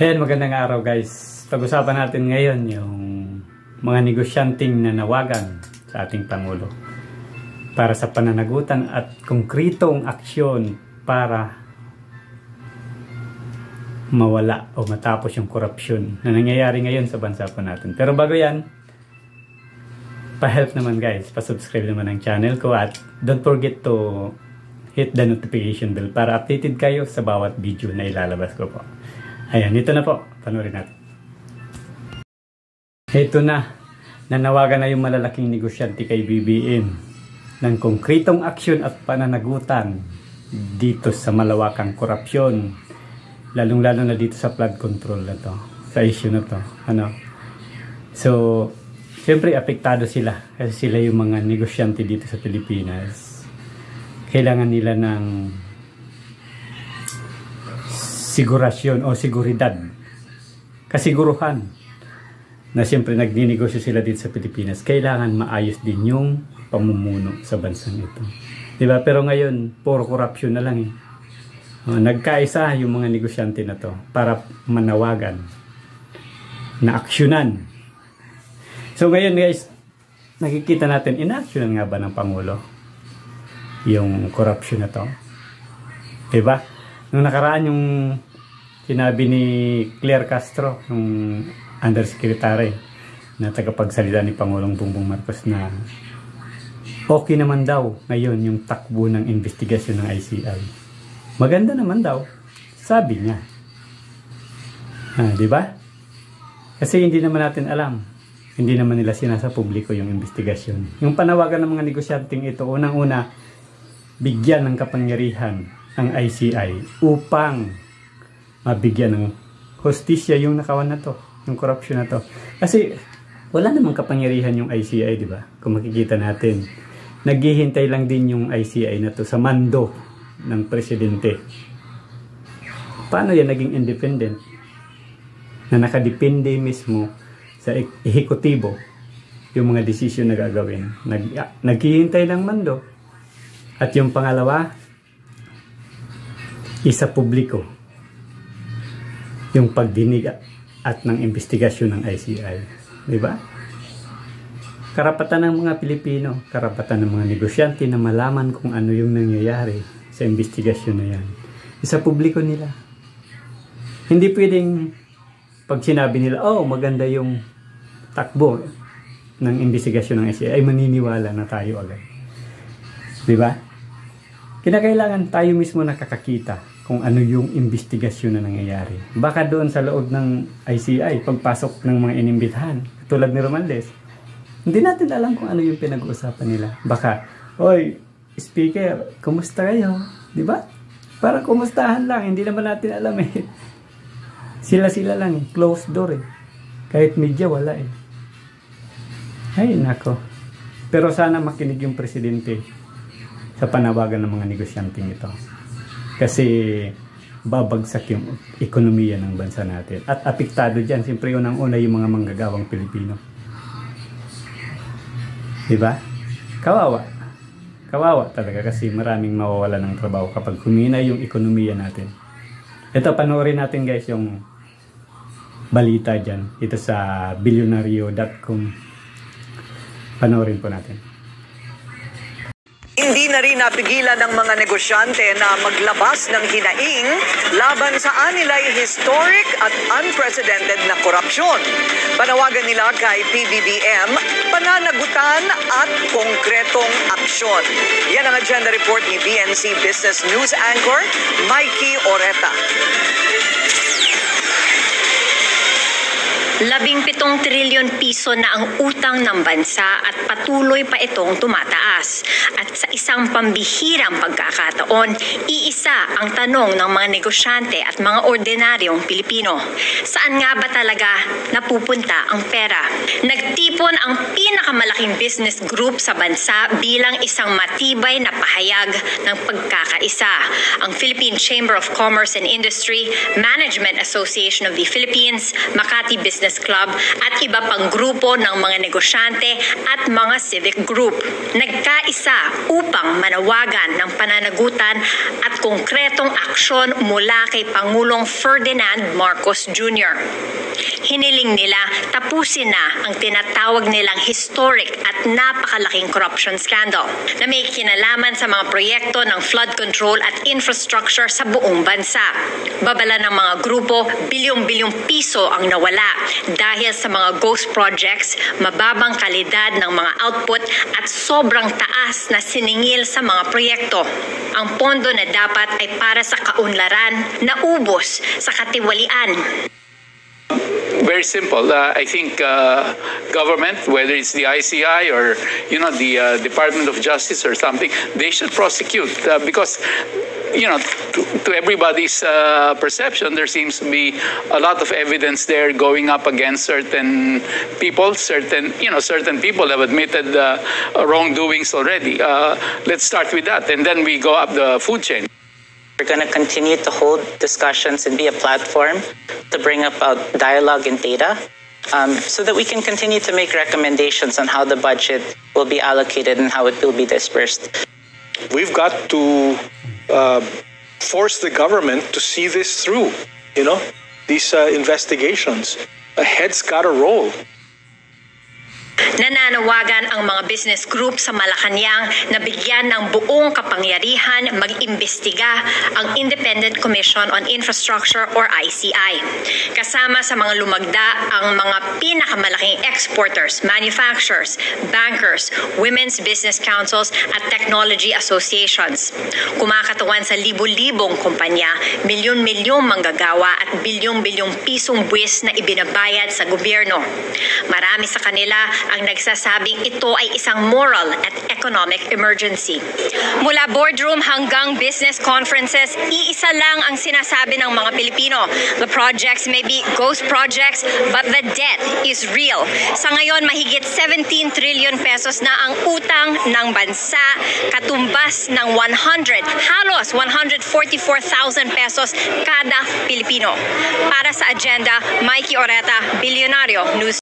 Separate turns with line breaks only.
Ayan, magandang araw guys. Pag-usapan natin ngayon yung mga negosyanteng nanawagan sa ating Pangulo para sa pananagutan at konkretong aksyon para mawala o matapos yung korupsyon na nangyayari ngayon sa bansa po natin. Pero bago yan, pa-help naman guys, pa-subscribe naman ang channel ko at don't forget to hit the notification bell para updated kayo sa bawat video na ilalabas ko po. Ayan, ito na po. Panoorin natin. Ito na. Nanawagan na yung malalaking negosyante kay BBM ng konkretong aksyon at pananagutan dito sa malawakang korupsyon. Lalong-lalo na dito sa flood control na to. Sa issue na to. So, siyempre apektado sila. Kasi sila yung mga negosyante dito sa Pilipinas. Kailangan nila ng sigurasyon o seguridad, kasiguruhan na siyempre nagninegosyo sila dito sa Pilipinas. Kailangan maayos din yung pamumuno sa bansang ito, diba? Pero ngayon puro korupsyon na lang eh. Nagkaisa yung mga negosyante na to para manawagan na aksyonan. So ngayon guys, nakikita natin inaksyonan nga ba ng Pangulo yung korupsyon na to, diba? Nung nakaraan yung sinabi ni Claire Castro, yung undersecretary na tagapagsalita ni Pangulong Bongbong Marcos, na okay naman daw ngayon yung takbo ng investigasyon ng ICI. Maganda naman daw, sabi niya. Di ba? Kasi hindi naman natin alam. Hindi naman nila sinasa publiko yung investigasyon. Yung panawagan ng mga negosyanteng ito, unang-una, bigyan ng kapangyarihan ang ICI upang mabigyan ng hustisya yung nakawan na to, yung korupsyon na to. Kasi wala namang kapangyarihan yung ICI, di ba? Kung makikita natin, naghihintay lang din yung ICI na to sa mando ng presidente. Paano yan naging independent? Na nakadepende mismo sa ehekutibo yung mga desisyon na gagawin. Naghihintay lang mando. At yung pangalawa, isa publiko yung pagdinig at ng investigasyon ng ICI, di ba? Karapatan ng mga Pilipino, karapatan ng mga negosyante na malaman kung ano yung nangyayari sa investigasyon na yan. Isa publiko nila. Hindi pwedeng pag sinabi nila, oh maganda yung takbo ng investigasyon ng ICI, ay maniniwala na tayo agad. Di ba? Kinakailangan tayo mismo nakakakita kung ano yung investigasyon na nangyayari. Baka doon sa loob ng ICI, pagpasok ng mga inimbitahan, tulad ni Romaldez, hindi natin alam kung ano yung pinag-uusapan nila. Baka, oy, speaker, kumusta kayo? Di ba? Parang kumustahan lang, hindi naman natin alam eh. Sila-sila lang eh, closed door eh. Kahit media, wala eh. Ay, nako. Pero sana makinig yung presidente sa panawagan ng mga negosyanteng ito. Kasi babagsak yung ekonomiya ng bansa natin. At apektado dyan, siyempre unang-una yung mga manggagawang Pilipino. Diba? Kawawa. Kawawa talaga kasi maraming mawawala ng trabaho kapag humina yung ekonomiya natin. Ito, panoorin natin guys yung balita dyan. Ito sa billionario.com. Panoorin po natin.
Hindi na rin napigilan ng mga negosyante na maglabas ng hinaing laban sa anilay historic at unprecedented na korupsyon. Panawagan nila kay PBBM, pananagutan at konkretong aksyon. Yan ang agenda report ni BNC Business News Anchor, Mikey Oreta.
17 trilyon piso na ang utang ng bansa at patuloy pa itong tumataas. At sa isang pambihirang pagkakataon, iisa ang tanong ng mga negosyante at mga ordinaryong Pilipino. Saan nga ba talaga napupunta ang pera? Nagtipon ang pinakamalaking business group sa bansa bilang isang matibay na pahayag ng pagkakaisa. Ang Philippine Chamber of Commerce and Industry, Management Association of the Philippines, Makati Business Business Club at iba pang grupo ng mga negosyante at mga civic group. Nagkaisa upang manawagan ng pananagutan at konkretong aksyon mula kay Pangulong Ferdinand Marcos Jr. Hiniling nila tapusin na ang tinatawag nilang historic at napakalaking corruption scandal na may kinalaman sa mga proyekto ng flood control at infrastructure sa buong bansa. Babala ng mga grupo, bilyong-bilyong piso ang nawala dahil sa mga ghost projects, mababang kalidad ng mga output at sobrang taas na siningil sa mga proyekto. Ang pondo na dapat ay para sa kaunlaran na ubos sa katiwalian.
Very simple. I think government, whether it's the ICI or the Department of Justice or something, they should prosecute because to everybody's perception, there seems to be a lot of evidence there going up against certain people. Certain people have admitted wrongdoings already. Let's start with that, and then we go up the food chain.
We're going to continue to hold discussions and be a platform to bring about dialogue and data so that we can continue to make recommendations on how the budget will be allocated and how it will be dispersed.
We've got to force the government to see this through, these investigations. A head's got to roll.
Nananawagan ang mga business group sa Malacanang na bigyan ng buong kapangyarihan mag-imbestiga ang Independent Commission on Infrastructure or ICI. Kasama sa mga lumagda ang mga pinakamalaking exporters, manufacturers, bankers, women's business councils at technology associations. Kumakatawan sa libu-libong kumpanya, milyon-milyong manggagawa at bilyong-bilyong pisong buwis na ibinabayad sa gobyerno. Marami sa kanila ang nagsasabing ito ay isang moral at economic emergency. Mula boardroom hanggang business conferences, iisa lang ang sinasabi ng mga Pilipino. The projects may be ghost projects, but the debt is real. Sa ngayon, mahigit 17 trillion pesos na ang utang ng bansa, katumbas ng halos 144,000 pesos kada Pilipino. Para sa agenda, Mikey Oreta, Bilyonaryo News.